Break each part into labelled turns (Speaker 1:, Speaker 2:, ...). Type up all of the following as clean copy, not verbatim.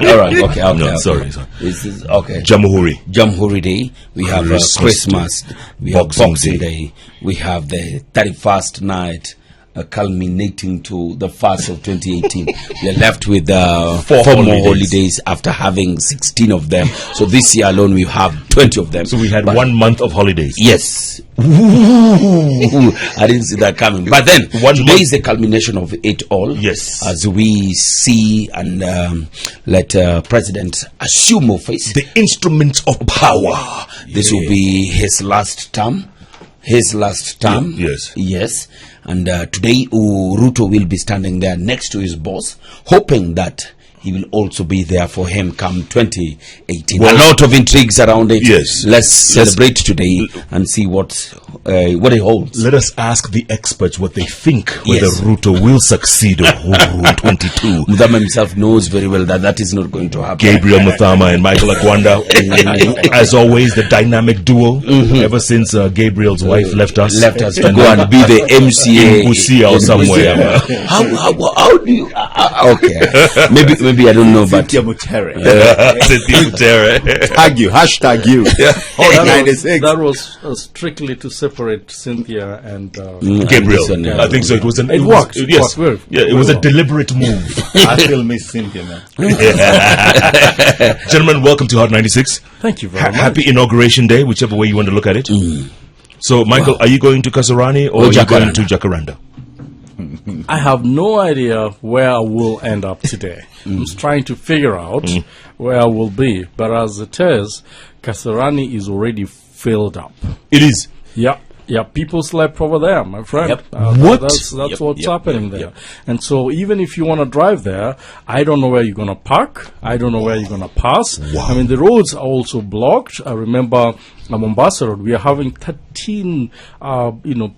Speaker 1: All right. Okay.
Speaker 2: No,
Speaker 1: okay.
Speaker 2: sorry.
Speaker 1: This is okay.
Speaker 2: Jamhuri
Speaker 1: Day. We have Christmas. We have Boxing Day. We have the 31st night. Culminating to the 1st of 2018. We are left with 4 more holidays after having 16 of them. So this year alone we have 20 of them.
Speaker 2: So we had 1 month of holidays.
Speaker 1: Yes. I didn't see that coming. But then today is the culmination of it all.
Speaker 2: Yes.
Speaker 1: As we see and let President assume office.
Speaker 2: The instruments of power.
Speaker 1: This will be his last term. Yes. And today Ruto will be standing there next to his boss, hoping that he will also be there for him come 2018. Well, a lot of intrigues around it.
Speaker 2: Yes.
Speaker 1: Let's celebrate today and see what it holds.
Speaker 2: Let us ask the experts what they think whether Ruto will succeed or Uhuru 22.
Speaker 1: Muthama himself knows very well that is not going to happen.
Speaker 2: Gabriel Muthama and Michael Akwanda, as always, the dynamic duo. Ever since Gabriel's wife left us
Speaker 1: to go and be the MCA
Speaker 2: in Busia or somewhere.
Speaker 1: How do you? Okay, maybe I don't know, but
Speaker 3: Cynthia Mutere.
Speaker 4: Tag you, hashtag you.
Speaker 5: That was strictly to separate Cynthia and
Speaker 2: Gabriel. I think so.
Speaker 5: It worked.
Speaker 2: Yes. It was a deliberate move.
Speaker 3: I still miss Cynthia, man.
Speaker 2: Gentlemen, welcome to Hot 96.
Speaker 5: Thank you very much.
Speaker 2: Happy Inauguration Day, whichever way you want to look at it. So, Michael, are you going to Kasarani or are you going to Jacaranda?
Speaker 5: I have no idea where I will end up today. I'm just trying to figure out where I will be. But as it is, Kasarani is already filled up.
Speaker 2: It is?
Speaker 5: Yeah. Yeah, people slept over there, my friend.
Speaker 1: Yep.
Speaker 2: What?
Speaker 5: That's what's happening there. And so even if you want to drive there, I don't know where you're going to park. I don't know where you're going to pass.
Speaker 2: Wow.
Speaker 5: I mean, the roads are also blocked. I remember Mombasa Road, we are having 13,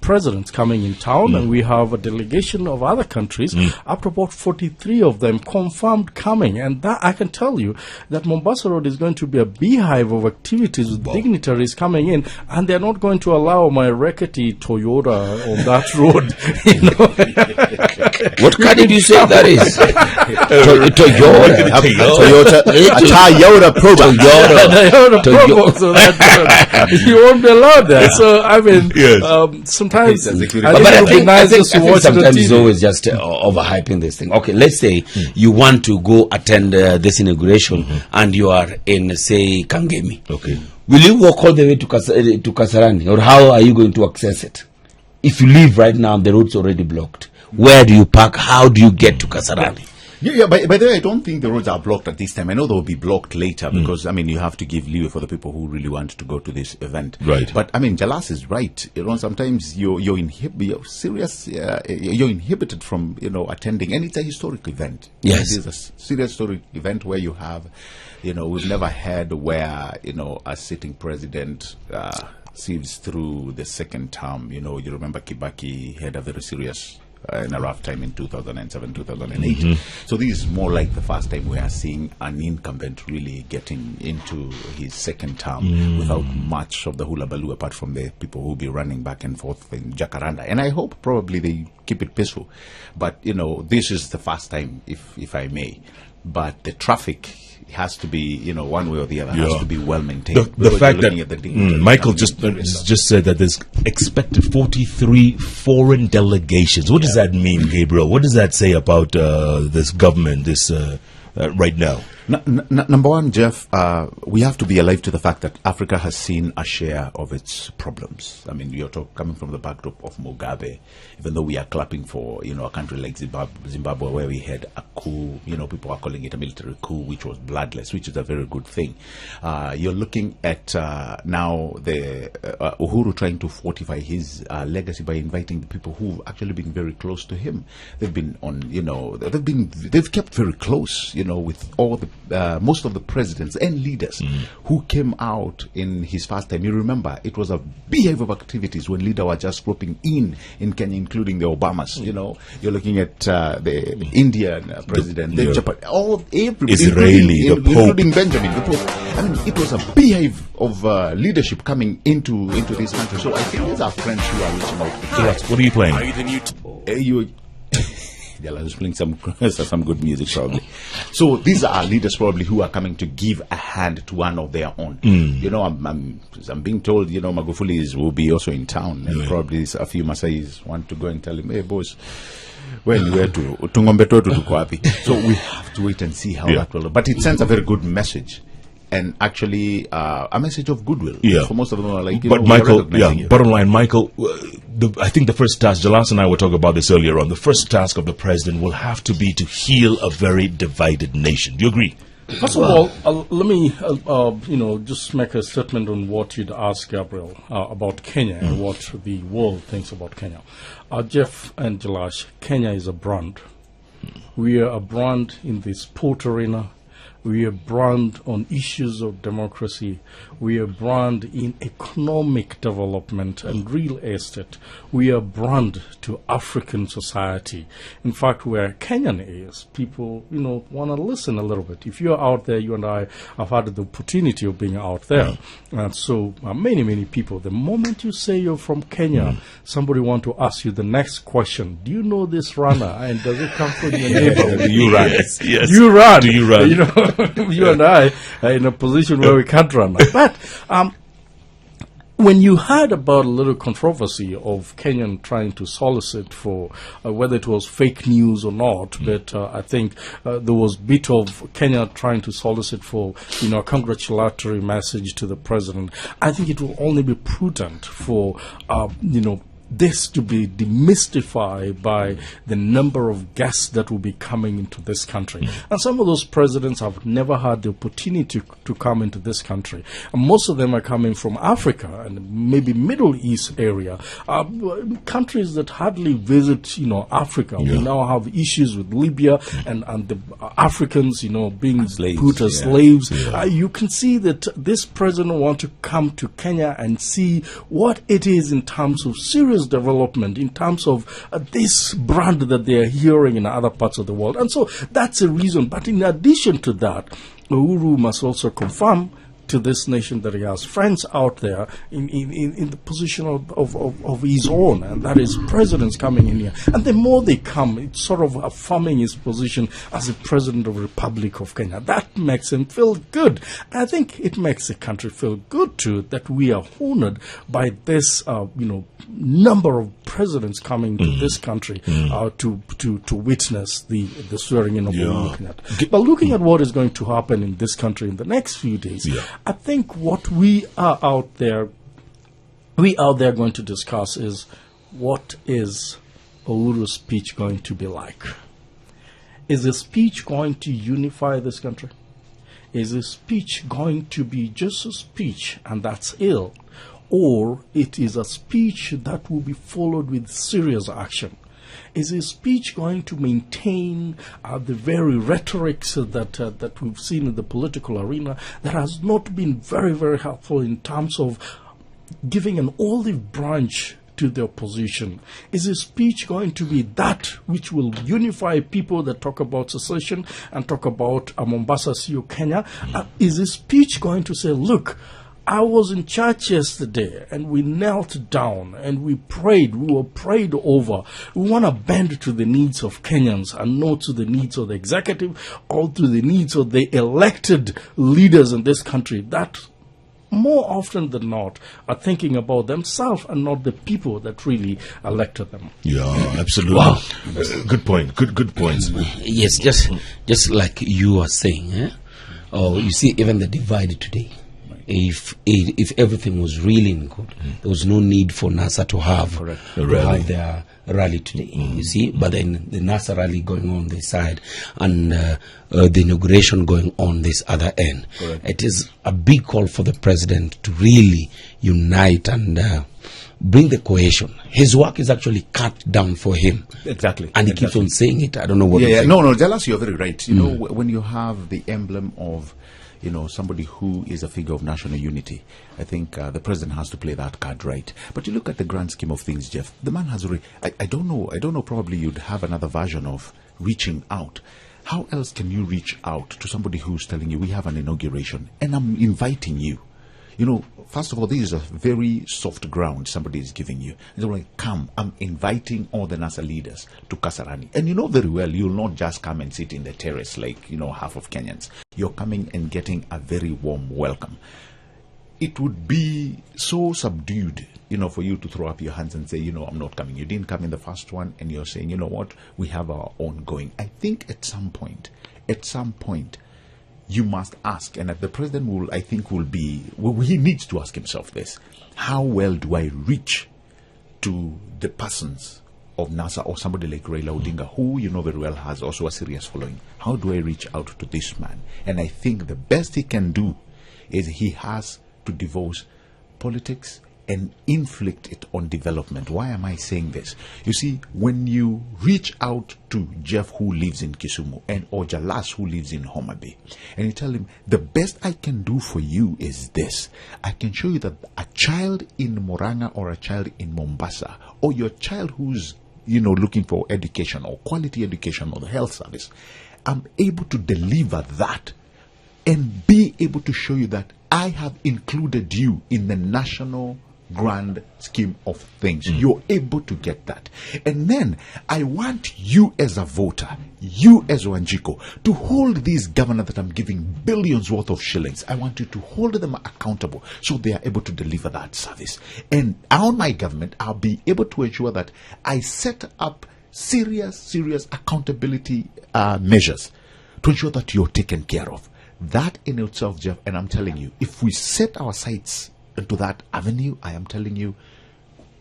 Speaker 5: presidents coming in town, and we have a delegation of other countries, up to about 43 of them confirmed coming. And that I can tell you that Mombasa Road is going to be a beehive of activities with dignitaries coming in, and they're not going to allow my rickety Toyota on that road.
Speaker 1: What car did you say that is? Toyota.
Speaker 4: Toyota Probox.
Speaker 5: So that you won't be allowed there. So I mean, sometimes I think it would be nice just to watch
Speaker 1: sometimes
Speaker 5: the
Speaker 1: it's always just overhyping this thing. Okay, let's say you want to go attend this inauguration and you are in, say, Kangemi.
Speaker 2: Okay.
Speaker 1: Will you walk all the way to Kasarani, or how are you going to access it? If you leave right now and the road's already blocked, where do you park? How do you get to Kasarani?
Speaker 3: Yeah, by the way, I don't think the roads are blocked at this time. I know they will be blocked later because, I mean, you have to give leeway for the people who really want to go to this event.
Speaker 2: Right.
Speaker 3: But, I mean, Jalas is right. Sometimes you're inhibited from, attending. And it's a historic event.
Speaker 1: Yes.
Speaker 3: It is a serious historic event where you have, we've never had where, a sitting president sieves through the second term. You remember Kibaki had a very serious in a rough time in 2007, 2008. So this is more like the first time we are seeing an incumbent really getting into his second term without much of the hula baloo, apart from the people who will be running back and forth in Jacaranda. And I hope probably they keep it peaceful. But, this is the first time, if I may. But the traffic has to be, one way or the other, has to be well maintained.
Speaker 2: The fact that Michael just said that there's expected 43 foreign delegations. What does that mean, Gabriel? What does that say about this government, right now?
Speaker 3: Number one, Jeff, we have to be alive to the fact that Africa has seen a share of its problems. I mean, you're coming from the backdrop of Mugabe, even though we are clapping for, a country like Zimbabwe, where we had a coup, people are calling it a military coup, which was bloodless, which is a very good thing. You're looking at now the Uhuru trying to fortify his legacy by inviting the people who've actually been very close to him. They've been on, they've kept very close, with all the most of the presidents and leaders who came out in his first time. You remember, it was a beehive of activities when leaders were just dropping in Kenya, including the Obamas. You're looking at the Indian president, the Japan, everybody,
Speaker 2: Israeli, the Pope,
Speaker 3: including Benjamin. It was a beehive of leadership coming into this country. So I think these are friends who are reaching out.
Speaker 2: So what are you playing?
Speaker 3: You Jala's playing some good music probably. So these are leaders probably who are coming to give a hand to one of their own. You know, I'm being told, you know, Magufuli will be also in town, and probably a few Masais want to go and tell him, hey boss, when where to Tungombe to Kwapi. So we have to wait and see how that will. But it sends a very good message. And actually, a message of goodwill. Yeah. For most of them are like,
Speaker 2: but Michael, bottom line, Michael, I think the first task, Jalas and I were talking about this earlier on, the first task of the president will have to be to heal a very divided nation. Do you agree?
Speaker 5: First of all, let me, just make a statement on what you'd asked Gabriel about Kenya and what the world thinks about Kenya. Jeff and Jalash, Kenya is a brand. We are a brand in the sport arena. We are brand on issues of democracy. We are brand in economic development and real estate. We are brand to African society. In fact, where Kenyan is, people, want to listen a little bit. If you're out there, you and I have had the opportunity of being out there. And so many people, the moment you say you're from Kenya, somebody want to ask you the next question. Do you know this runner? And does it come from your neighborhood?
Speaker 2: Do you run? Yes.
Speaker 5: You run.
Speaker 2: Do you run?
Speaker 5: You and I are in a position where we can't run. But when you heard about a little controversy of Kenyan trying to solicit for whether it was fake news or not, but I think there was a bit of Kenya trying to solicit for, a congratulatory message to the president. I think it will only be prudent for, this to be demystified by the number of guests that will be coming into this country. And some of those presidents have never had the opportunity to come into this country. And most of them are coming from Africa and maybe Middle East area, countries that hardly visit, Africa. We now have issues with Libya and the Africans, being slaves, put as slaves. You can see that this president wants to come to Kenya and see what it is in terms of serious development, in terms of this brand that they are hearing in other parts of the world. And so that's a reason. But in addition to that, Uhuru must also confirm to this nation that he has friends out there in the position of his own, and that is presidents coming in here. And the more they come, it's sort of affirming his position as the president of the Republic of Kenya. That makes him feel good. I think it makes the country feel good too that we are honored by this, number of presidents coming to this country to witness the swearing in of Uhuru Kenyatta. But looking at what is going to happen in this country in the next few days, I think what we are out there going to discuss is what is Uhuru's speech going to be like? Is the speech going to unify this country? Is the speech going to be just a speech and that's ill? Or it is a speech that will be followed with serious action? Is a speech going to maintain the very rhetorics that we've seen in the political arena that has not been very, very helpful in terms of giving an olive branch to the opposition? Is a speech going to be that which will unify people that talk about secession and talk about Mombasa, CEO, Kenya? Is a speech going to say, look, I was in church yesterday and we knelt down and we prayed. We were prayed over. We want to bend to the needs of Kenyans and not to the needs of the executive or to the needs of the elected leaders in this country that more often than not are thinking about themselves and not the people that really elected them.
Speaker 2: Yeah, absolutely. Wow. Good point. Good points.
Speaker 1: Yes, just like you are saying, you see even the divide today. If everything was really in good, there was no need for NASA to have their rally today. You see, but then the NASA rally going on this side and the inauguration going on this other end. It is a big call for the president to really unite and bring the cohesion. His work is actually cut down for him.
Speaker 3: Exactly.
Speaker 1: And he keeps on saying it. I don't know what.
Speaker 3: No, Jalas, you're very right. You know, when you have the emblem of somebody who is a figure of national unity, I think the president has to play that card right. But you look at the grand scheme of things, Jeff, the man has already, I don't know, probably you'd have another version of reaching out. How else can you reach out to somebody who's telling you, we have an inauguration, and I'm inviting you First of all, this is a very soft ground somebody is giving you. They're like, come, I'm inviting all the NASA leaders to Kasarani. And you know very well, you'll not just come and sit in the terrace like, half of Kenyans. You're coming and getting a very warm welcome. It would be so subdued, for you to throw up your hands and say, I'm not coming. You didn't come in the first one, and you're saying, you know what, we have our own going. I think at some point, you must ask, and the president he needs to ask himself this: how well do I reach to the persons of NASA or somebody like Raila Odinga, who very well has also a serious following? How do I reach out to this man? And I think the best he can do is he has to divorce politics and inflict it on development. Why am I saying this? You see, when you reach out to Jeff, who lives in Kisumu, or Jalas, who lives in Homa Bay, and you tell him, the best I can do for you is this: I can show you that a child in Murang'a or a child in Mombasa, or your child who's looking for education or quality education or the health service, I'm able to deliver that and be able to show you that I have included you in the national grand scheme of things. You're able to get that. And then I want you as a voter, you as Wanjiko, to hold these governors that I'm giving billions worth of shillings. I want you to hold them accountable so they are able to deliver that service. And on my government, I'll be able to ensure that I set up serious accountability measures to ensure that you're taken care of. That in itself, Jeff, and I'm telling you, if we set our sights into that avenue, I am telling you,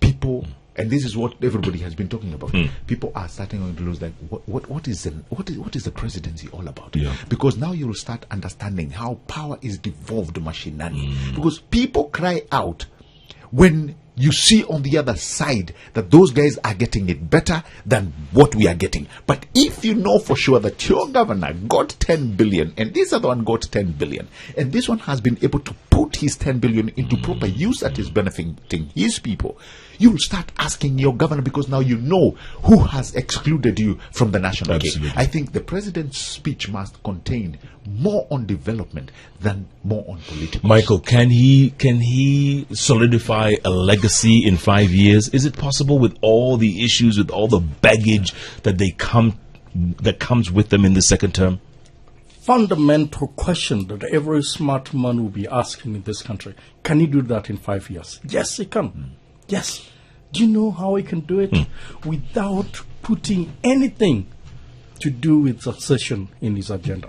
Speaker 3: people, and this is what everybody has been talking about, people are starting to lose, like, what is the presidency all about? Yeah. Because now you'll start understanding how power is devolved machinally. Because people cry out when you see on the other side that those guys are getting it better than what we are getting. But if you know for sure that your governor got 10 billion and this other one got 10 billion, and this one has been able to put his 10 billion into proper use that is benefiting his people, you will start asking your governor, because now you know who has excluded you from the national game. I think the president's speech must contain more on development than more on politics.
Speaker 2: Michael, can he solidify a legacy in 5 years? Is it possible, with all the issues, with all the baggage that comes with them in the second term?
Speaker 5: Fundamental question that every smart man will be asking in this country: can he do that in 5 years? Yes, he can. Yes. Do you know how he can do it? Without putting anything to do with succession in his agenda.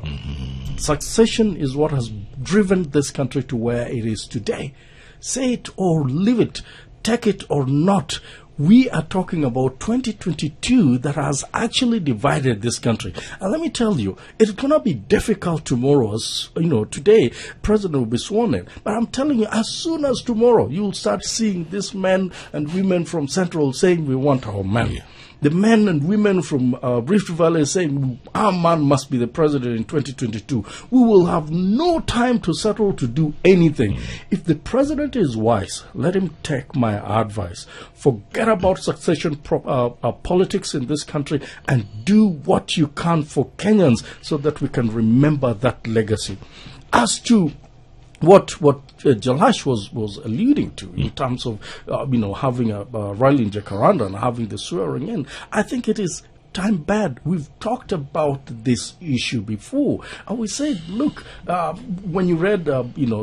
Speaker 5: Succession is what has driven this country to where it is today. Say it or leave it, take it or not. We are talking about 2022 that has actually divided this country. And let me tell you, it's going to be difficult tomorrow. As today, President will be sworn in. But I'm telling you, as soon as tomorrow, you'll start seeing these men and women from Central saying, we want our man. Yeah. The men and women from Rift Valley saying, our man must be the president in 2022. We will have no time to settle to do anything. If the president is wise, let him take my advice. Forget about succession politics in this country and do what you can for Kenyans so that we can remember that legacy. As to what Jalash was alluding to in terms of having a rally in Jacaranda and having the swearing in, I think it is time bad. We've talked about this issue before, and we said, look, when you read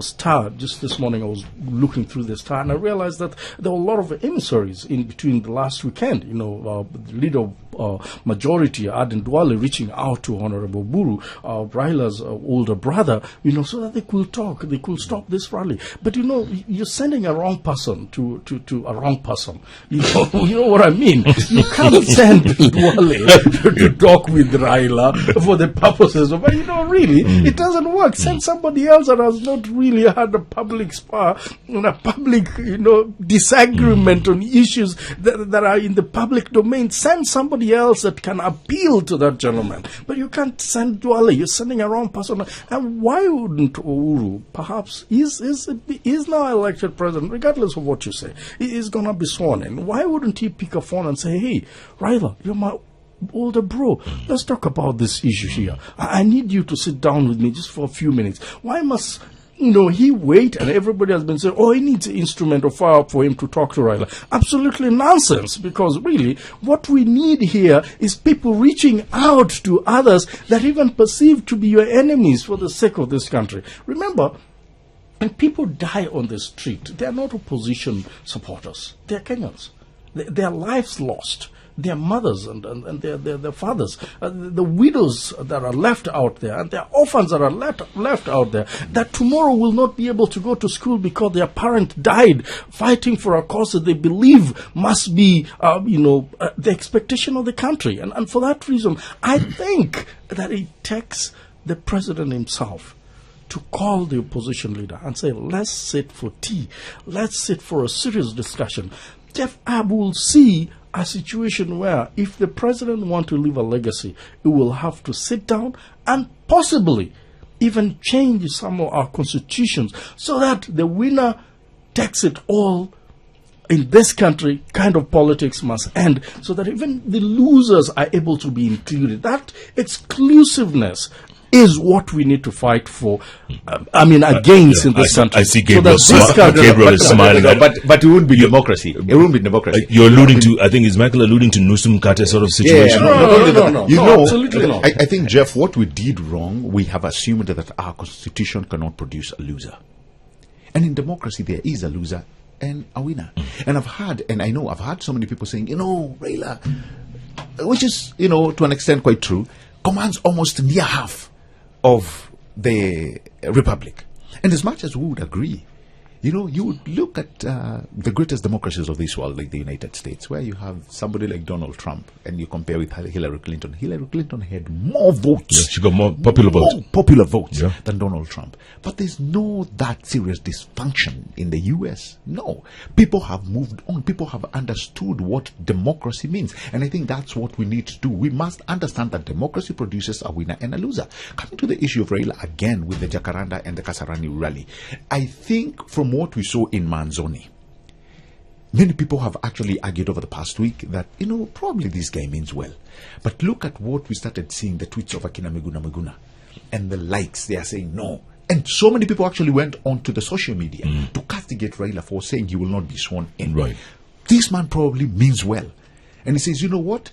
Speaker 5: Star just this morning, I was looking through the Star and I realized that there were a lot of emissaries in between the last weekend. The leader of majority, Aden Duale, reaching out to Honorable Uhuru, Raila's older brother, so that they could talk, they could stop this rally. But you're sending a wrong person to a wrong person. You know what I mean? You can't send Duale to talk with Raila for the purposes of, really, it doesn't work. Send somebody else that has not really had a public disagreement on issues that are in the public domain. Send somebody else that can appeal to that gentleman. But you can't send Duale. You're sending a wrong person. And why wouldn't Uhuru, perhaps, is now elected president, regardless of what you say, he is going to be sworn in. Why wouldn't he pick a phone and say, hey, Raila, you're my older bro, let's talk about this issue here. I need you to sit down with me just for a few minutes. Why must he wait, and everybody has been saying, oh, he needs an instrument of fire for him to talk to Raila. Absolutely nonsense, because really what we need here is people reaching out to others that even perceive to be your enemies for the sake of this country. Remember, when people die on the street, they are not opposition supporters. They are Kenyans. Their lives lost. Their mothers and their fathers, the widows that are left out there, and their orphans that are left out there, that tomorrow will not be able to go to school because their parent died fighting for a cause that they believe must be, the expectation of the country. And for that reason, I think that it takes the president himself to call the opposition leader and say, let's sit for tea. Let's sit for a serious discussion. Jeff, I will see a situation where if the president wants to leave a legacy, he will have to sit down and possibly even change some of our constitutions so that the winner takes it all in this country kind of politics must end, so that even the losers are able to be included. That exclusiveness is what we need to fight for. Against in this country.
Speaker 2: I see Gabriel,
Speaker 5: Gabriel
Speaker 2: is smiling.
Speaker 3: But it wouldn't be democracy. It wouldn't be democracy.
Speaker 2: You're alluding to, I think, is Michael alluding to Nusum Kate sort of situation?
Speaker 5: No, absolutely not.
Speaker 3: I think, Jeff, what we did wrong, we have assumed that our constitution cannot produce a loser. And in democracy, there is a loser and a winner. And I've heard so many people saying, Raila, which is, to an extent quite true, commands almost near half of the republic. And as much as we would agree, you would look at the greatest democracies of this world, like the United States, where you have somebody like Donald Trump, and you compare with Hillary Clinton. Hillary Clinton had more votes.
Speaker 2: Yeah, she got more popular votes
Speaker 3: than Donald Trump. But there's no that serious dysfunction in the U.S. No. People have moved on. People have understood what democracy means. And I think that's what we need to do. We must understand that democracy produces a winner and a loser. Coming to the issue of Raila again with the Jacaranda and the Kasarani rally, I think from what we saw in Manzoni, many people have actually argued over the past week that, probably this guy means well. But look at what we started seeing, the tweets of Akina Meguna and the likes. They are saying no. And so many people actually went onto the social media to castigate Raila for saying he will not be sworn in.
Speaker 2: Right.
Speaker 3: This man probably means well. And he says, you know what?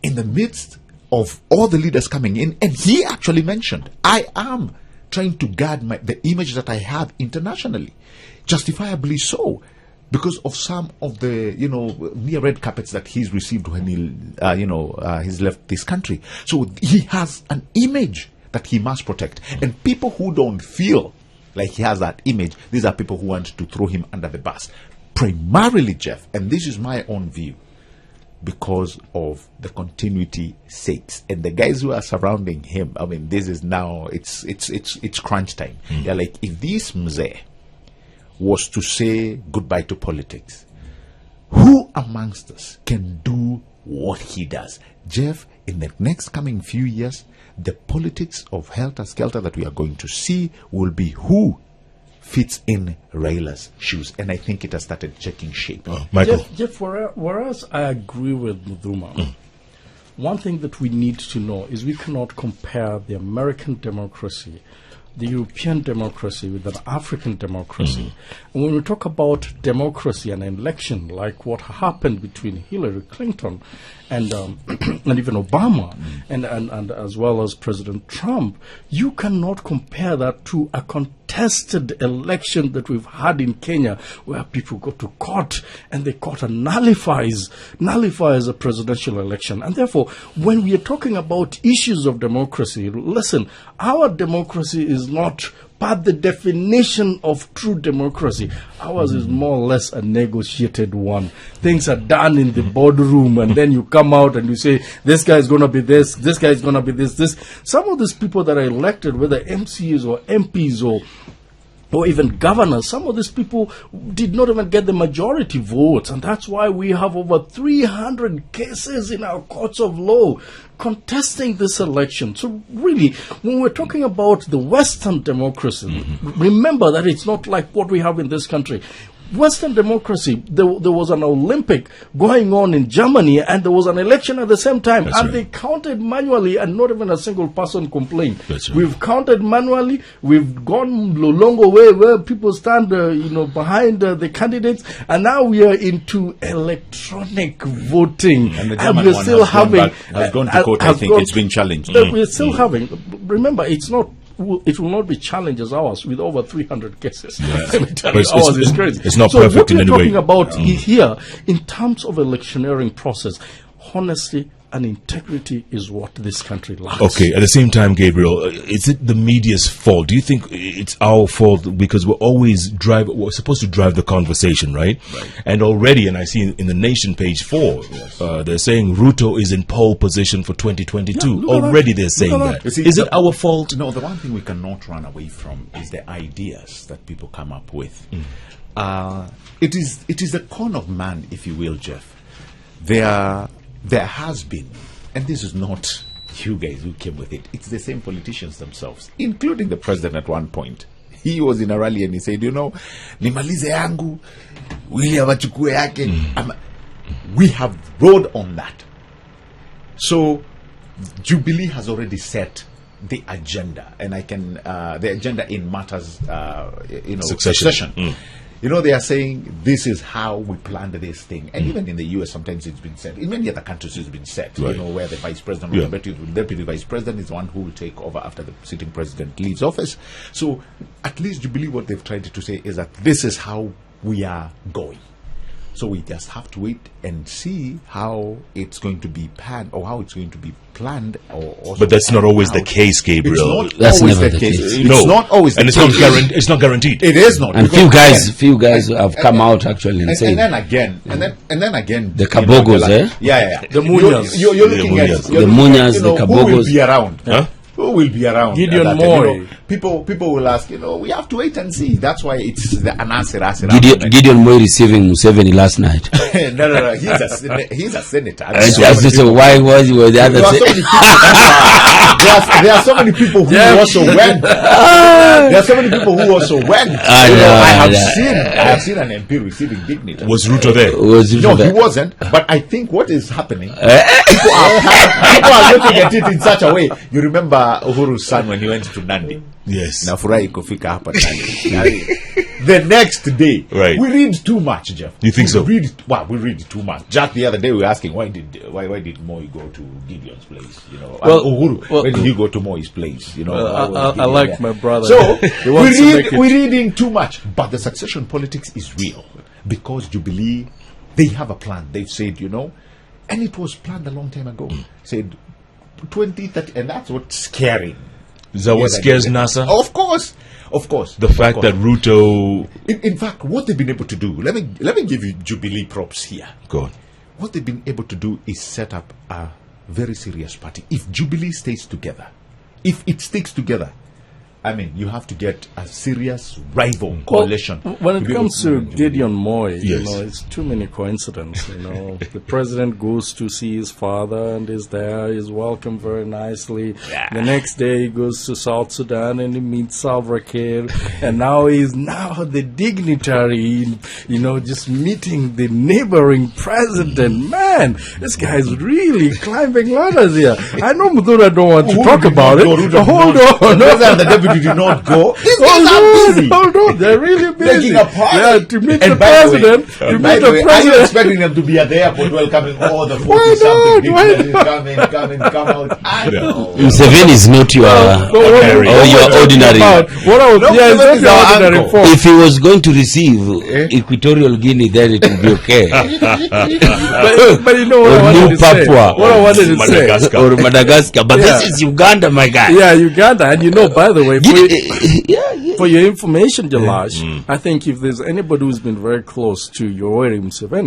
Speaker 3: In the midst of all the leaders coming in, and he actually mentioned, I am trying to guard the image that I have internationally, justifiably so, because of some of the near red carpets that he's received when he's left this country. So he has an image that he must protect, and people who don't feel like he has that image, these are people who want to throw him under the bus, primarily, Jeff, and this is my own view, because of the continuity sakes and the guys who are surrounding him. I mean, this is now it's crunch time. Yeah, like if this mzee was to say goodbye to politics, who amongst us can do what he does? Jeff, in the next coming few years, the politics of helter-skelter that we are going to see will be who fits in Raila's shoes, and I think it has started taking shape.
Speaker 2: Michael?
Speaker 5: Jeff, whereas I agree with Muduma, one thing that we need to know is we cannot compare the American democracy, the European democracy with an African democracy. And when we talk about democracy and election, like what happened between Hillary Clinton and and even Obama and as well as President Trump, you cannot compare that to a contested election that we've had in Kenya, where people go to court and the court nullifies a presidential election. And therefore, when we are talking about issues of democracy, listen, our democracy is not but the definition of true democracy. Ours is more or less a negotiated one. Things are done in the boardroom, and then you come out and you say, this guy is going to be this guy is going to be this. Some of these people that are elected, whether MCs or MPs or even governors, some of these people did not even get the majority votes, and that's why we have over 300 cases in our courts of law contesting this election. So really, when we're talking about the Western democracy, remember that it's not like what we have in this country. Western democracy, there was an Olympic going on in Germany, and there was an election at the same time, and they counted manually, and not even a single person complained. We've counted manually. We've gone a longer way where people stand, behind the candidates, and now we are into electronic voting,
Speaker 3: And the
Speaker 5: and
Speaker 3: German
Speaker 5: we're
Speaker 3: one
Speaker 5: still having.
Speaker 3: has gone to court. I think it's been challenged.
Speaker 5: We're still having. Remember, it will not be challenged as ours with over 300 cases. Let me tell you, ours is crazy.
Speaker 2: It's not perfect in any way.
Speaker 5: So what we're talking about here, in terms of electioneering process, honestly and integrity is what this country lacks.
Speaker 2: Okay, at the same time, Gabriel, is it the media's fault? Do you think it's our fault because we're supposed to drive the conversation, right? And already, and I see in the Nation page 4, they're saying Ruto is in pole position for 2022.
Speaker 5: Yeah,
Speaker 2: already they're saying that. Is it our fault?
Speaker 3: No, the one thing we cannot run away from is the ideas that people come up with. It is the con of man, if you will, Jeff. There has been, and this is not you guys who came with it, it's the same politicians themselves, including the president at one point. He was in a rally and he said, nimalize yangu, William achukue yake. We have rode on that. So Jubilee has already set the agenda, and the agenda in matters, succession. They are saying this is how we planned this thing. And even in the US, sometimes it's been said. In many other countries, it's been said, where the vice president or the deputy vice president is the one who will take over after the sitting president leaves office. So at least you believe what they've tried to say is that this is how we are going. So we just have to wait and see how it's going to be planned, or how it's going to be planned.
Speaker 2: But that's not always the case, Gabriel.
Speaker 1: That's never the case.
Speaker 3: It's not always the case.
Speaker 2: And it's not guaranteed.
Speaker 3: It is not.
Speaker 1: And few guys have come out actually and saying.
Speaker 3: And then again,
Speaker 1: the Kabogos,
Speaker 3: Yeah.
Speaker 5: The Munyas.
Speaker 3: You're looking at
Speaker 1: the Munyas, the Kabogos.
Speaker 3: Who will be around?
Speaker 2: Huh?
Speaker 3: Who will be around?
Speaker 5: Gideon Moy.
Speaker 3: People will ask, we have to wait and see. That's why it's the answer.
Speaker 1: Gideon Moy receiving Museveni last night.
Speaker 3: No. He's a senator.
Speaker 1: Why was the other?
Speaker 3: There are so many people who also went. There are so many people who also went. I have seen an MP receiving dignity.
Speaker 2: Was Ruto there?
Speaker 3: No, he wasn't. But I think what is happening, people are looking at it in such a way. You remember Uhuru's son when he went to Nandi?
Speaker 2: Yes.
Speaker 3: Nafurahi kufika hapa Nandi. The next day, we read too much, Jeff.
Speaker 2: You think so?
Speaker 3: We read too much. Just the other day, we were asking why did Moi go to Gideon's place? Uhuru, why did he go to Moi's place?
Speaker 5: I like my brother.
Speaker 3: So we're reading too much, but the succession politics is real because Jubilee, they have a plan. They've said, and it was planned a long time ago. Said 2030, and that's what's scary.
Speaker 2: Is that what scares NASA?
Speaker 3: Of course.
Speaker 2: The fact that Ruto...
Speaker 3: In fact, what they've been able to do, let me give you Jubilee props here.
Speaker 2: Go on.
Speaker 3: What they've been able to do is set up a very serious party. If Jubilee stays together, if it sticks together, you have to get a serious rival coalition.
Speaker 5: When it comes to Gideon Moy, it's too many coincidences. The president goes to see his father and is there, is welcomed very nicely. Yeah. The next day he goes to South Sudan and he meets Salva Kiir, and now he's the dignitary, just meeting the neighboring president. Man, this guy's really climbing ladders here. I know Mudura don't want to talk about it. Hold on.
Speaker 3: The deputy did not go. These guys are busy.
Speaker 5: No, they're really busy.
Speaker 3: Making a party.
Speaker 5: Yeah, to meet the president.
Speaker 3: Are you expecting them to be at the airport welcoming all the 40-something dignitaries come out? I know.
Speaker 1: Museveni is not your ordinary. If he was going to receive Equatorial Guinea, then it would be okay.
Speaker 5: but you know what I wanted to say? What I wanted to say.
Speaker 1: Or Madagascar. But this is Uganda, my guy.
Speaker 5: Yeah, Uganda. And by the way, for your information, Jalash, I think if there's anybody who's been very close to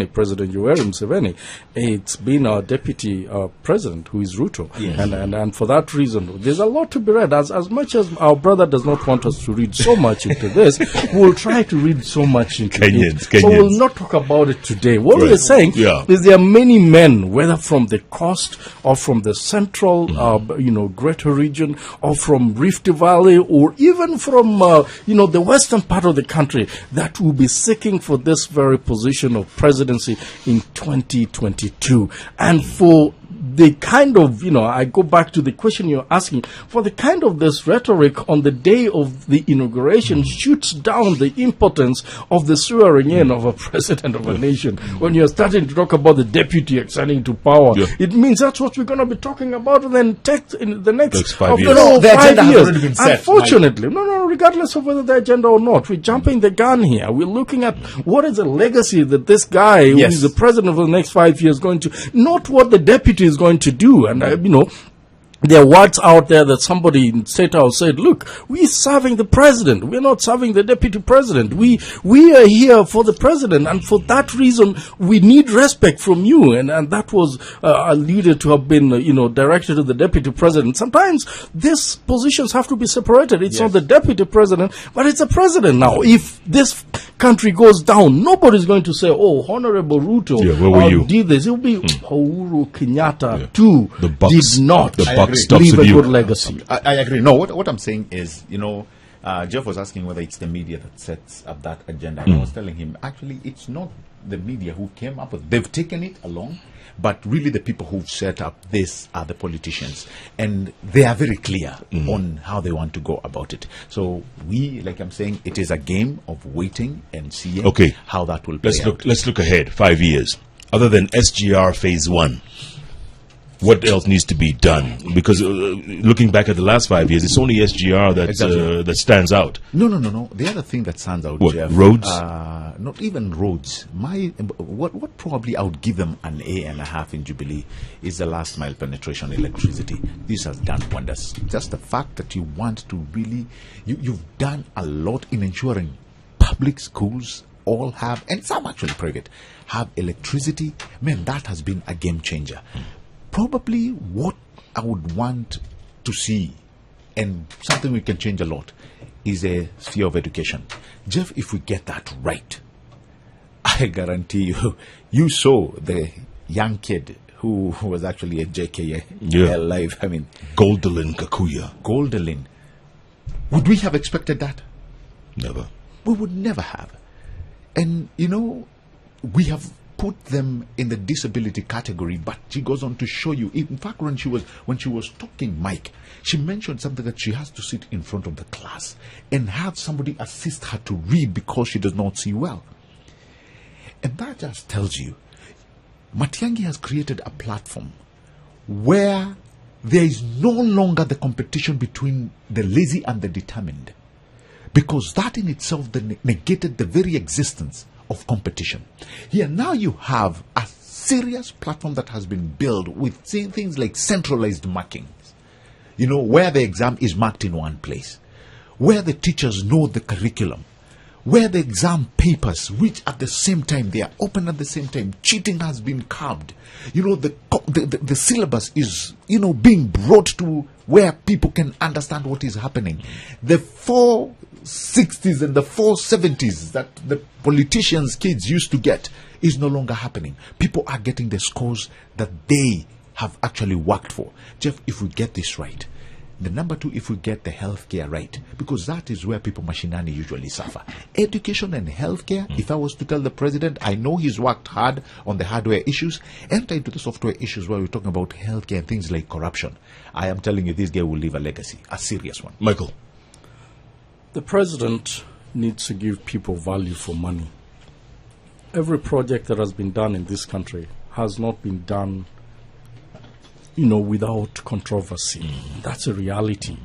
Speaker 5: President Yoweri Museveni, it's been our deputy president, who is Ruto. Yes. And for that reason, there's a lot to be read. As much as our brother does not want us to read so much into this, we'll try to read so much into it. But we'll not talk about it today. What we're saying is there are many men, whether from the coast or from the central, greater region, or from Rift Valley, or even from, the western part of the country that will be seeking for this very position of presidency in 2022. And for the kind of, I go back to the question you're asking, for the kind of this rhetoric on the day of the inauguration shoots down the importance of the swearing in of a president of a nation. When you're starting to talk about the deputy ascending to power, it means that's what we're going to be talking about in the next
Speaker 2: 5 years.
Speaker 3: The agenda
Speaker 5: 5
Speaker 3: has
Speaker 5: years.
Speaker 3: already been set,
Speaker 5: Unfortunately, regardless of whether the agenda or not, we're jumping the gun here. We're looking at what is the legacy that this guy, who is the president for the next 5 years, going to, not what the deputy is going to do. And, there are words out there that somebody in State House said, look, we're serving the president. We're not serving the deputy president. We are here for the president. And for that reason, we need respect from you. And that was alluded to have been, directed to the deputy president. Sometimes these positions have to be separated. It's not the deputy president, but it's the president now. If this country goes down, nobody's going to say, oh, Honorable Ruto did this. It will be Uhuru Kenyatta too did not.
Speaker 2: The buck stops
Speaker 5: leave
Speaker 2: with
Speaker 5: a
Speaker 2: you.
Speaker 5: good legacy.
Speaker 3: I agree. No, what I'm saying is, Jeff was asking whether it's the media that sets up that agenda. And I was telling him, actually, it's not the media who came up with it. They've taken it along, but really the people who've set up this are the politicians. And they are very clear on how they want to go about it. So like I'm saying, it is a game of waiting and seeing how that will play out.
Speaker 2: Let's look ahead, 5 years. Other than SGR Phase 1, what else needs to be done? Because looking back at the last 5 years, it's only SGR that stands out.
Speaker 3: No. The other thing that stands out,
Speaker 2: what,
Speaker 3: Jeff,
Speaker 2: roads?
Speaker 3: Not even roads. What probably I would give them an A.5 in Jubilee is the last mile penetration electricity. This has done wonders. Just the fact that you want to really, you've done a lot in ensuring public schools all have, and some actually private, have electricity. Man, that has been a game changer. Probably what I would want to see, and something we can change a lot, is a sphere of education. Jeff, if we get that right, I guarantee you saw the young kid who was actually a JKA live. I mean,
Speaker 2: Goldelin Kakuya.
Speaker 3: Goldelin. Would we have expected that?
Speaker 2: Never.
Speaker 3: We would never have. And, we have put them in the disability category, but she goes on to show you. In fact, when she was talking, Mike, she mentioned something that she has to sit in front of the class and have somebody assist her to read because she does not see well. And that just tells you, Matiang'i has created a platform where there is no longer the competition between the lazy and the determined, because that in itself negated the very existence of competition. Here now you have a serious platform that has been built with things like centralized markings, where the exam is marked in one place, where the teachers know the curriculum, where the exam papers, which at the same time they are open at the same time, cheating has been curbed. The syllabus is being brought to where people can understand what is happening. The 460s and the 470s that the politicians' kids used to get is no longer happening. People are getting the scores that they have actually worked for. Jeff, if we get this right, the number two, if we get the healthcare right, because that is where people machinani usually suffer. Education and healthcare, if I was to tell the president, I know he's worked hard on the hardware issues, enter into the software issues where we're talking about healthcare and things like corruption. I am telling you, this guy will leave a legacy, a serious one.
Speaker 2: Michael.
Speaker 5: The president needs to give people value for money. Every project that has been done in this country has not been done without controversy. That's a reality.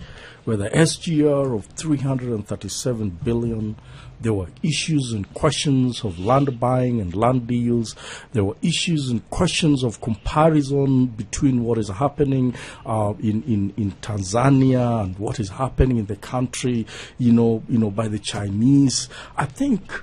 Speaker 5: Where the SGR of 337 billion, there were issues and questions of land buying and land deals. There were issues and questions of comparison between what is happening in Tanzania and what is happening in the country, by the Chinese. I think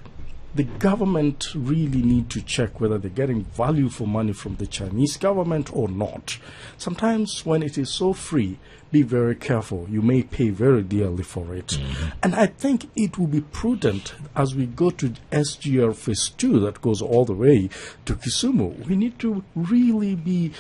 Speaker 5: the government really need to check whether they're getting value for money from the Chinese government or not. Sometimes when it is so free, be very careful. You may pay very dearly for it. And I think it will be prudent as we go to SGR Phase 2 that goes all the way to Kisumu. We need to really be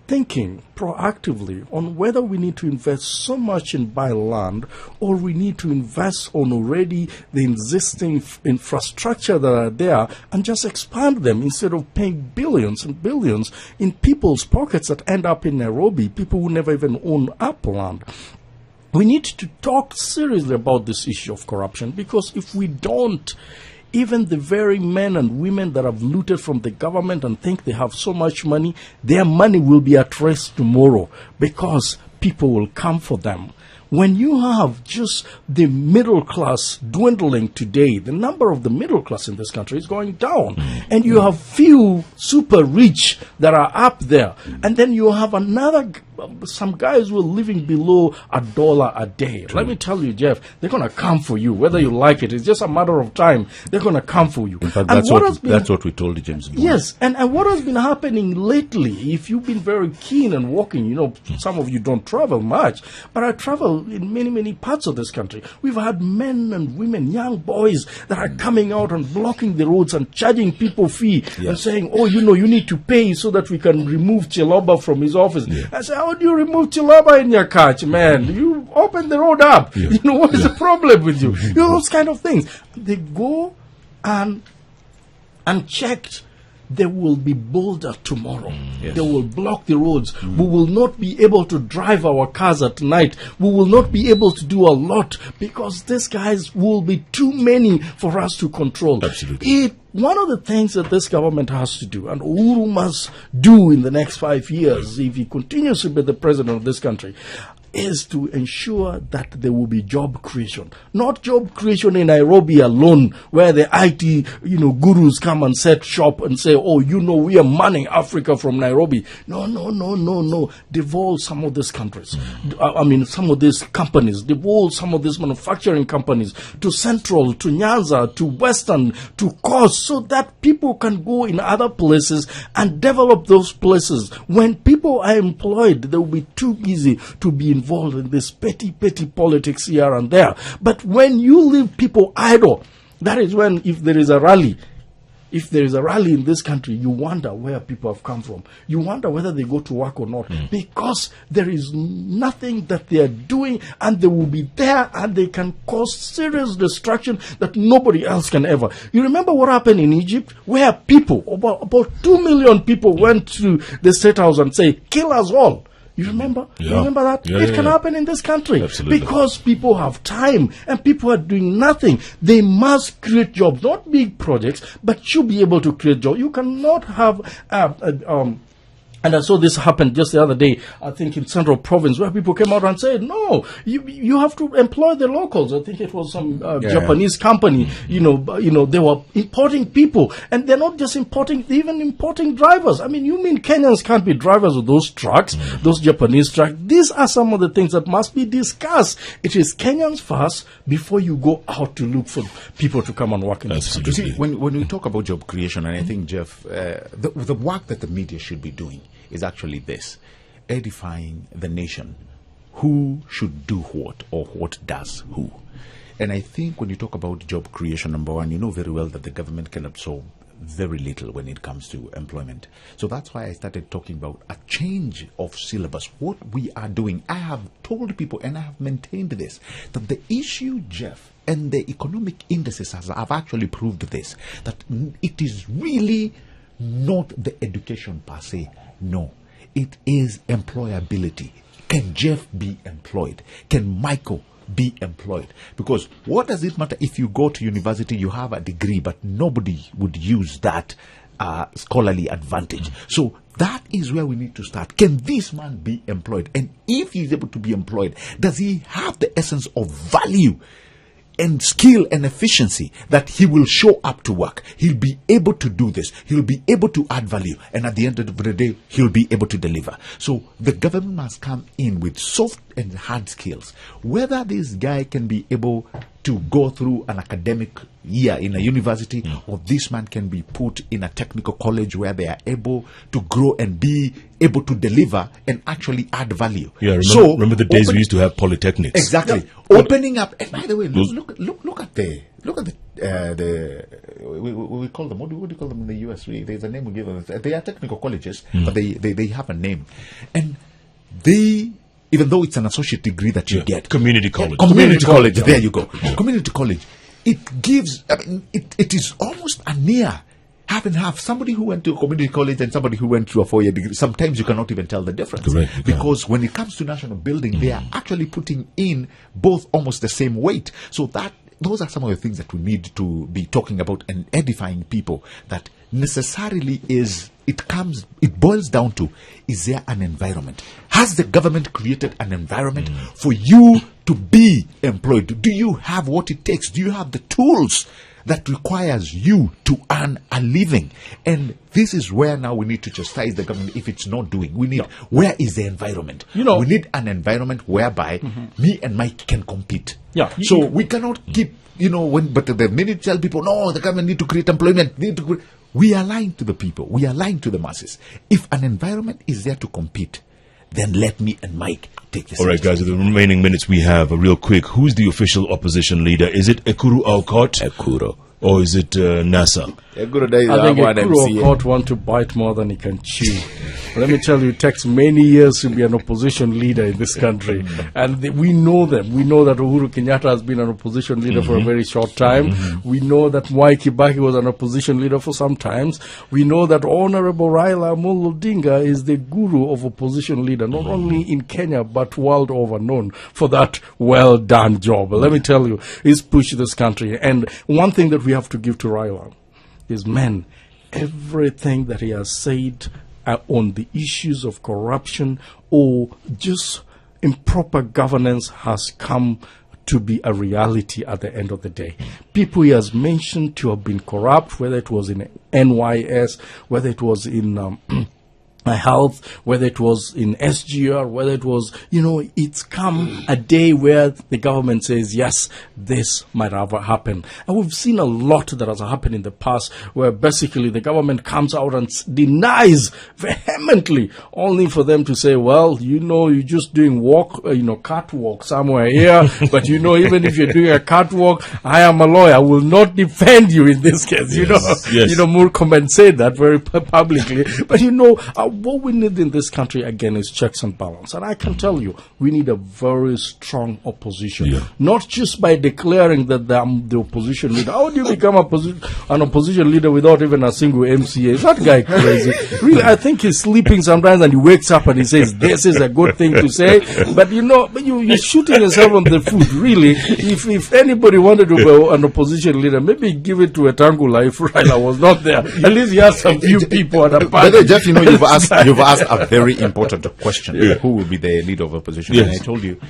Speaker 5: thinking proactively on whether we need to invest so much in buy land or we need to invest on already the existing infrastructure that are there and just expand them instead of paying billions and billions in people's pockets that end up in Nairobi, people who never even own up land. We need to talk seriously about this issue of corruption, because if we don't, even the very men and women that have looted from the government and think they have so much money, their money will be at risk tomorrow because people will come for them. When you have just the middle class dwindling today, the number of the middle class in this country is going down. And you have few super rich that are up there. And then you have some guys who are living below $1 a day. Let me tell you, Jeff, they're going to come for you, whether you like it. It's just a matter of time. They're going to come for you.
Speaker 3: In fact, that's what we told James Bond.
Speaker 5: Yes, and what has been happening lately, if you've been very keen and walking, some of you don't travel much, but I travel in many, many parts of this country. We've had men and women, young boys that are coming out and blocking the roads and charging people fee and saying, you need to pay so that we can remove Chiloba from his office. I say, how do you remove Chiloba in your catch, man? You open the road up. What is the problem with you? Those kind of things. They go and checked. They will be bolder tomorrow. They will block the roads. We will not be able to drive our cars at night. We will not be able to do a lot because these guys will be too many for us to control.
Speaker 2: Absolutely.
Speaker 5: One of the things that this government has to do, and Uhuru must do in the next 5 years, if he continues to be the president of this country, is to ensure that there will be job creation. Not job creation in Nairobi alone, where the IT, gurus come and set shop and say, we are manning Africa from Nairobi. No. Devolve some of these countries. Some of these companies. Devolve some of these manufacturing companies to Central, to Nyanza, to Western, to Coast, so that people can go in other places and develop those places. When people are employed, they will be too busy to be involved in this petty politics here and there. But when you leave people idle, that is when, if there is a rally in this country, you wonder where people have come from. You wonder whether they go to work or not, because there is nothing that they are doing, and they will be there and they can cause serious destruction that nobody else can ever. You remember what happened in Egypt, where people, about 2 million people went to the State House and say, kill us all. You remember?
Speaker 2: Yeah.
Speaker 5: You remember that? It can happen in this country.
Speaker 2: Absolutely.
Speaker 5: Because people have time and people are doing nothing. They must create jobs, not big projects, but should be able to create jobs. You cannot have and I saw this happen just the other day, I think in Central Province, where people came out and said, no, you have to employ the locals. I think it was some Japanese company, they were importing people. And they're not just importing, they're even importing drivers. You mean Kenyans can't be drivers of those trucks, those Japanese trucks? These are some of the things that must be discussed. It is Kenyans first before you go out to look for people to come and work in this country.
Speaker 3: You see, when we talk about job creation, and I think, Jeff, the work that the media should be doing is actually this: edifying the nation. Who should do what, or what does who? And I think when you talk about job creation, number one, you know very well that the government can absorb very little when it comes to employment. So that's why I started talking about a change of syllabus. What we are doing, I have told people, and I have maintained this, that the issue, Jeff, and the economic indices have actually proved this, that it is really not the education per se. No, it is employability. Can Jeff be employed? Can Michael be employed? Because what does it matter if you go to university, you have a degree, but nobody would use that scholarly advantage? So that is where we need to start. Can this man be employed? And if he's able to be employed, does he have the essence of value and skill and efficiency that he will show up to work? He'll be able to do this. He'll be able to add value. And at the end of the day, he'll be able to deliver. So the government must come in with soft and hard skills. Whether this guy can be able to go through an academic year in a university, or this man can be put in a technical college where they are able to grow and be able to deliver and actually add value.
Speaker 2: Yeah, remember the days we used to have polytechnics.
Speaker 3: Exactly. Opening up. And by the way, look at the we call them, what do you call them in the US? There's a name we give them. They are technical colleges, but they have a name. And they, even though it's an associate degree that you get.
Speaker 2: Community college.
Speaker 3: Community college, there you go. Community college. It gives, it is almost a near half and half. Somebody who went to a community college and somebody who went to a 4-year degree, sometimes you cannot even tell the difference.
Speaker 2: Correct.
Speaker 3: Because when it comes to national building, they are actually putting in both almost the same weight. So those are some of the things that we need to be talking about and edifying people, that necessarily it boils down to, is there an environment? Has the government created an environment for you to be employed? Do you have what it takes? Do you have the tools that requires you to earn a living? And this is where now we need to chastise the government if it's not doing. We need, where is the environment? We need an environment whereby me and Mike can compete. So we cannot keep, but the minute you tell people, no, the government need to create employment, we are lying to the people. We are lying to the masses. If an environment is there to compete, then let me and Mike take this.
Speaker 2: All right, guys, with the remaining minutes we have, real quick, who's the official opposition leader? Is it Uhuru Aukot?
Speaker 3: Ekuro.
Speaker 2: Or is it NASA?
Speaker 5: I think Uhuru Aukot want to bite more than he can chew. Let me tell you, it takes many years to be an opposition leader in this country. And we know them. We know that Uhuru Kenyatta has been an opposition leader for a very short time. We know that Mwai Kibaki was an opposition leader for some times. We know that Honorable Raila Amolo Odinga is the guru of opposition leader, not only in Kenya, but world over, known for that well-done job. Let me tell you, he's pushed this country. And one thing that we have to give to Raila is, man, everything that he has said on the issues of corruption or just improper governance has come to be a reality at the end of the day. People he has mentioned to have been corrupt, whether it was in NYS, whether it was in health, whether it was in SGR, whether it was, it's come a day where the government says, yes, this might have happened. And we've seen a lot that has happened in the past where basically the government comes out and denies vehemently, only for them to say, well, you're just doing catwalk somewhere here, but even if you're doing a catwalk, I am a lawyer, I will not defend you in this case. Murkomen said that very publicly. But what we need in this country, again, is checks and balance. And I can tell you, we need a very strong opposition. Not just by declaring that I'm the opposition leader. How do you become an opposition leader without even a single MCA? Is that guy crazy? Really, I think he's sleeping sometimes and he wakes up and he says, this is a good thing to say. But you're shooting yourself on the foot, really. If anybody wanted to be an opposition leader, maybe give it to Etangula if Raila was not there. At least he has some few people at the party.
Speaker 3: Jeff, you've asked a very important question. Who will be the leader of opposition? And I told you,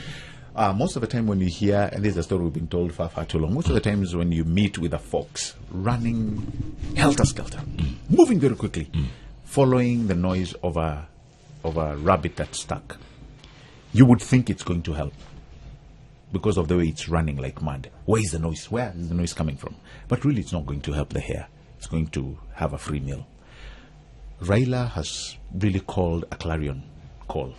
Speaker 3: most of the time when you hear, and this is a story we've been told for far too long, most of the times when you meet with a fox running helter-skelter, moving very quickly, following the noise of a rabbit that's stuck, you would think it's going to help because of the way it's running like mad. Where is the noise? Where is the noise coming from? But really, it's not going to help the hare. It's going to have a free meal. Raila has really called a clarion call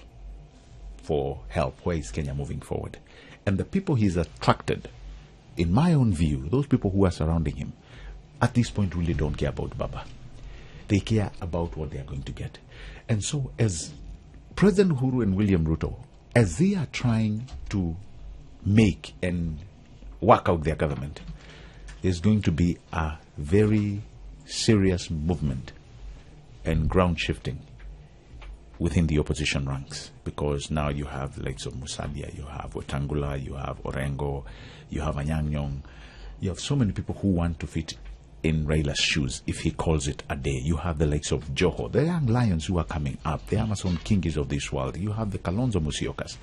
Speaker 3: for help. Where is Kenya moving forward? And the people he's attracted, in my own view, those people who are surrounding him, at this point really don't care about Baba. They care about what they are going to get. And so as President Uhuru and William Ruto, as they are trying to make and work out their government, there's going to be a very serious movement and ground shifting within the opposition ranks, because now you have the likes of Musalia, you have Wetangula, you have Orengo, you have Anyang' Nyong'o, you have so many people who want to fit in Raila's shoes if he calls it a day. You have the likes of Joho, the young lions who are coming up, the Amazon Kingis of this world. You have the Kalonzo Musyokas.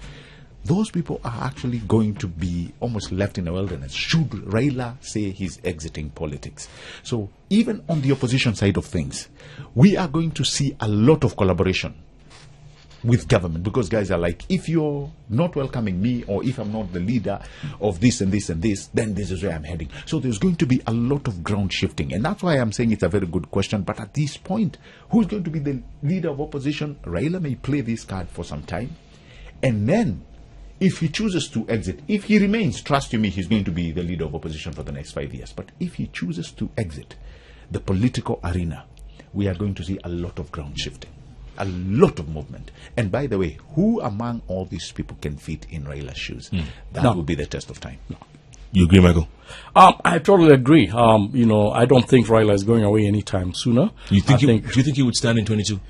Speaker 3: Those people are actually going to be almost left in the wilderness should Raila say he's exiting politics. So even on the opposition side of things, we are going to see a lot of collaboration with government, because guys are like, if you're not welcoming me, or if I'm not the leader of this and this and this, then this is where I'm heading. So there's going to be a lot of ground shifting, and that's why I'm saying it's a very good question. But at this point, who's going to be the leader of opposition? Raila may play this card for some time, and then If he chooses to exit, if he remains, trust you me, he's going to be the leader of opposition for the next 5 years. But if he chooses to exit the political arena, we are going to see a lot of ground shifting, a lot of movement. And by the way, who among all these people can fit in Raila's shoes? That will be the test of time.
Speaker 2: You agree, Michael?
Speaker 5: I totally agree. I don't think Raila is going away anytime sooner.
Speaker 2: Do you think he would stand in 22?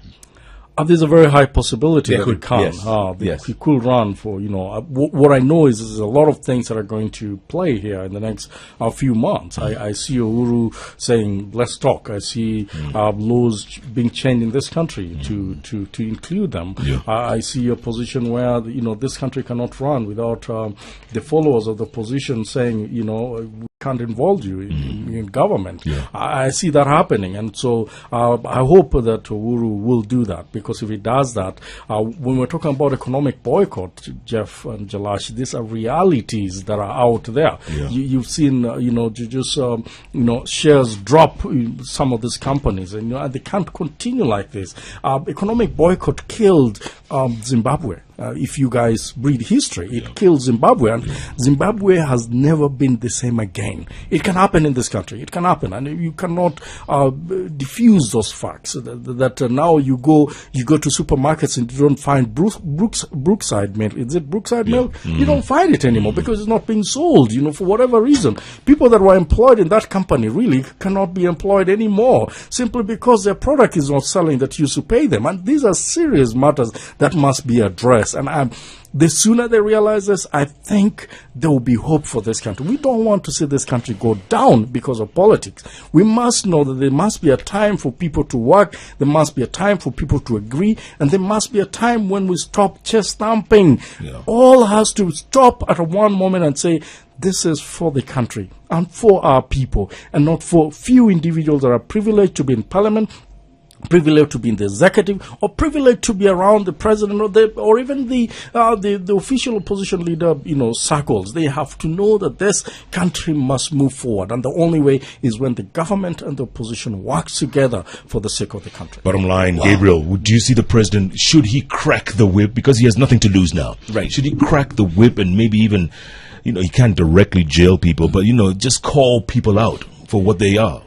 Speaker 5: There's a very high possibility that he
Speaker 3: could,
Speaker 5: can.
Speaker 3: yes.
Speaker 5: He could run for, what I know is there's a lot of things that are going to play here in the next few months. I see Uhuru saying, let's talk. I see laws being changed in this country to include them.
Speaker 2: Yeah.
Speaker 5: I see a position where, this country cannot run without the followers of the opposition saying, we can't involve you in government.
Speaker 2: Yeah.
Speaker 5: I see that happening. And so I hope that Uhuru will do that, because if he does that, when we're talking about economic boycott, Jeff and Jalash, these are realities that are out there.
Speaker 2: Yeah.
Speaker 5: You've seen, shares drop in some of these companies, and they can't continue like this. Economic boycott killed Zimbabwe. If you guys read history, it killed Zimbabwe, and Zimbabwe has never been the same again. It can happen in this country. It can happen, and you cannot diffuse those facts. That now you go to supermarkets and you don't find Brookside milk. Is it Brookside milk? You don't find it anymore because it's not being sold. For whatever reason, people that were employed in that company really cannot be employed anymore simply because their product is not selling that used to pay them. And these are serious matters that must be addressed. And the sooner they realize this, I think there will be hope for this country. We don't want to see this country go down because of politics. We must know that there must be a time for people to work, there must be a time for people to agree, and there must be a time when we stop chest thumping. Yeah. All has to stop at one moment and say, this is for the country and for our people, and not for few individuals that are privileged to be in parliament, privileged to be in the executive, or privileged to be around the president, or even the official opposition leader, circles. They have to know that this country must move forward, and the only way is when the government and the opposition work together for the sake of the country.
Speaker 2: Bottom line, Gabriel, do you see the president? Should he crack the whip, because he has nothing to lose now?
Speaker 3: Right.
Speaker 2: Should he crack the whip and maybe even, he can't directly jail people, but just call people out for what they are?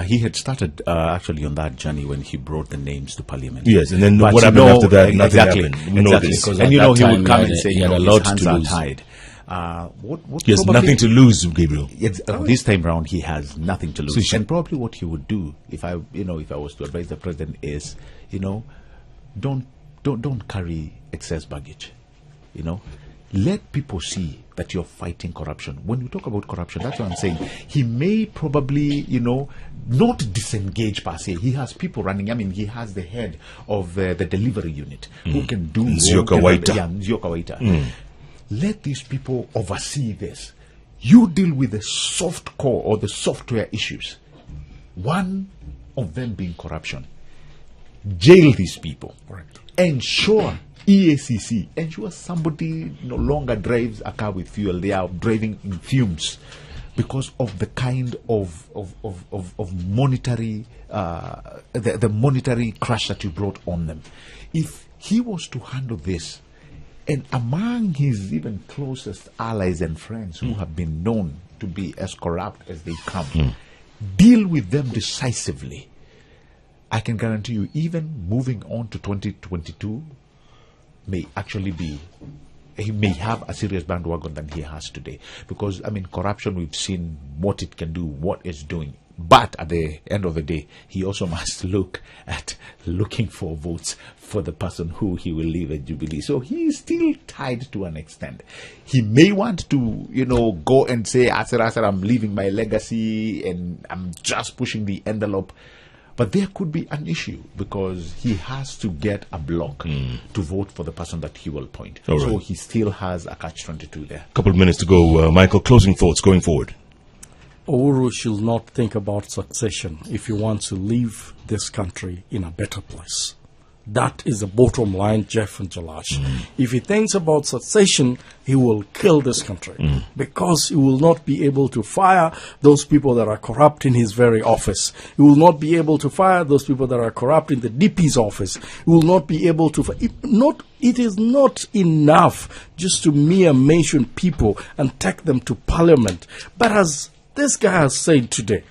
Speaker 3: He had started actually on that journey when he brought the names to Parliament.
Speaker 2: Yes, and then what happened after that? Nothing happened.
Speaker 3: Exactly. And he would come and say,
Speaker 1: he had a lot
Speaker 3: his
Speaker 1: to
Speaker 3: hands
Speaker 1: lose.
Speaker 3: are tied.
Speaker 2: He has nothing to lose, Gabriel.
Speaker 3: This time round, he has nothing to lose. And probably what he would do, if I was to advise the president, is, don't carry excess baggage. Let people see that you're fighting corruption. When you talk about corruption, that's what I'm saying. He may probably, not disengage per se. He has people running. I mean, he has the head of the delivery unit who can do
Speaker 2: Nzioka Waita.
Speaker 3: Let these people oversee this. You deal with the soft core or the software issues. One of them being corruption. Jail these people.
Speaker 5: Correct.
Speaker 3: Ensure EACC, ensure somebody no longer drives a car with fuel. They are driving in fumes because of the kind of monetary, the monetary crash that you brought on them. If he was to handle this, and among his even closest allies and friends who have been known to be as corrupt as they come, deal with them decisively, I can guarantee you, even moving on to 2022, may actually be, he may have a serious bandwagon than he has today. Because, corruption, we've seen what it can do, what it's doing. But at the end of the day, he also must look at looking for votes for the person who he will leave at Jubilee. So he is still tied to an extent. He may want to, go and say, Asir, I'm leaving my legacy and I'm just pushing the envelope. But there could be an issue because he has to get a block to vote for the person that he will appoint.
Speaker 2: All
Speaker 3: so
Speaker 2: right.
Speaker 3: he still has a catch-22 there.
Speaker 2: Couple of minutes to go. Michael, closing thoughts going forward.
Speaker 5: Uhuru should not think about succession if he wants to leave this country in a better place. That is the bottom line, Jeff and Jalash. If he thinks about succession, he will kill this country because he will not be able to fire those people that are corrupt in his very office. He will not be able to fire those people that are corrupt in the DP's office. He will not be able to. It is not enough just to mere mention people and take them to parliament. But as this guy has said today,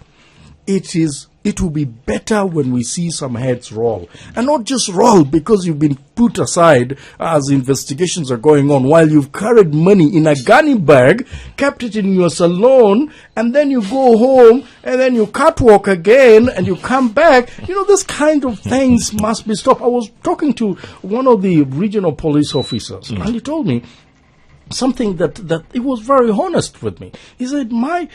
Speaker 5: it will be better when we see some heads roll. And not just roll because you've been put aside as investigations are going on while you've carried money in a gunny bag, kept it in your salon, and then you go home and then you catwalk again and you come back. This kind of things must be stopped. I was talking to one of the regional police officers and he told me something that he was very honest with me. He said, my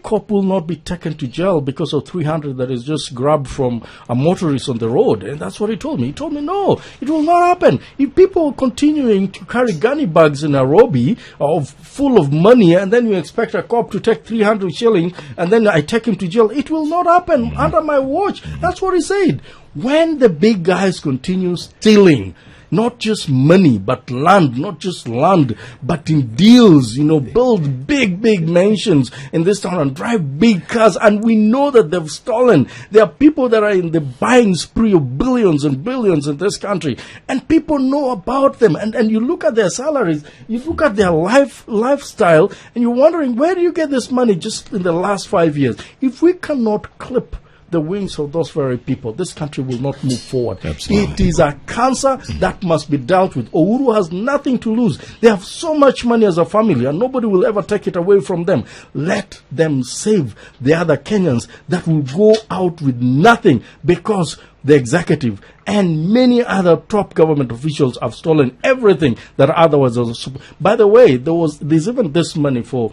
Speaker 5: cop will not be taken to jail because of 300 that is just grabbed from a motorist on the road. And that's what he told me. He told me, no, it will not happen. If people are continuing to carry gunny bags in Nairobi full of money and then you expect a cop to take 300 shillings and then I take him to jail, it will not happen under my watch. That's what he said. When the big guys continue stealing, not just money, but land, not just land, but in deals, build big mansions in this town and drive big cars. And we know that they've stolen. There are people that are in the buying spree of billions and billions in this country. And people know about them. And you look at their salaries, you look at their lifestyle, and you're wondering, where do you get this money just in the last 5 years? If we cannot clip the wings of those very people, this country will not move forward.
Speaker 2: Absolutely.
Speaker 5: It is a cancer that must be dealt with. Uhuru has nothing to lose. They have so much money as a family and nobody will ever take it away from them. Let them save the other Kenyans that will go out with nothing because the executive and many other top government officials have stolen everything that otherwise was. By the way, there's even this money for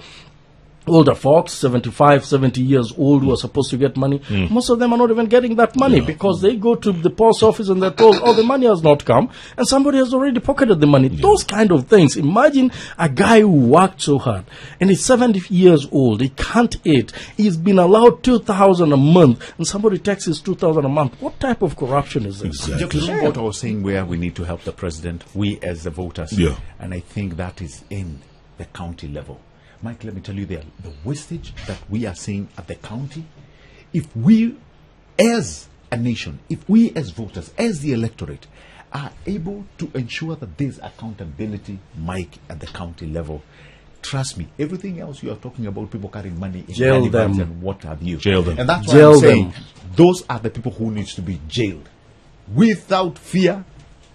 Speaker 5: older folks, 75, 70 years old, who are supposed to get money. Most of them are not even getting that money because they go to the post office and they're told, the money has not come, and somebody has already pocketed the money. Those kind of things. Imagine a guy who worked so hard and he's 70 years old. He can't eat. He's been allowed 2,000 a month and somebody takes his 2,000 a month. What type of corruption is this?
Speaker 3: Exactly. Just what I was saying, where we need to help the president, we as the voters.
Speaker 2: Yeah.
Speaker 3: And I think that is in the county level. Mike, let me tell you the wastage that we are seeing at the county. If we as a nation, if we as voters, as the electorate, are able to ensure that there's accountability, Mike, at the county level, trust me, everything else you are talking about, people carrying money in
Speaker 5: jail them
Speaker 3: and what have you.
Speaker 2: Jail them.
Speaker 3: And that's why
Speaker 5: Jail
Speaker 3: I'm saying
Speaker 5: them.
Speaker 3: those are the people who needs to be jailed without fear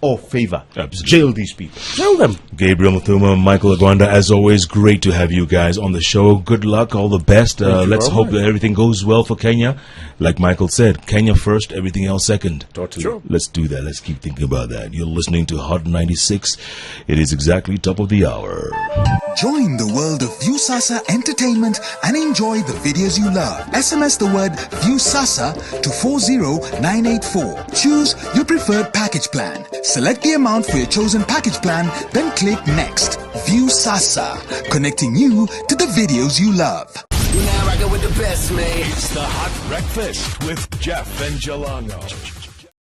Speaker 3: or favor.
Speaker 2: Absolutely.
Speaker 3: Jail these people.
Speaker 5: Tell them.
Speaker 2: Gabriel Muthuma, Michael Agwanda, as always, great to have you guys on the show. Good luck, all the best. Let's hope that everything goes well for Kenya. Like Michael said, Kenya first, everything else second.
Speaker 3: Totally.
Speaker 5: Sure.
Speaker 2: Let's do that. Let's keep thinking about that. You're listening to Hot 96. It is exactly top of the hour.
Speaker 6: Join the world of Viewsasa Entertainment and enjoy the videos you love. SMS the word Viewsasa to 40984. Choose your preferred package plan. Select the amount for your chosen package plan, then click Next. Viewsasa, connecting you to the videos you love.
Speaker 7: You're now rocking with the best, man.
Speaker 8: It's the Hot Breakfast with Jeff and Jalango.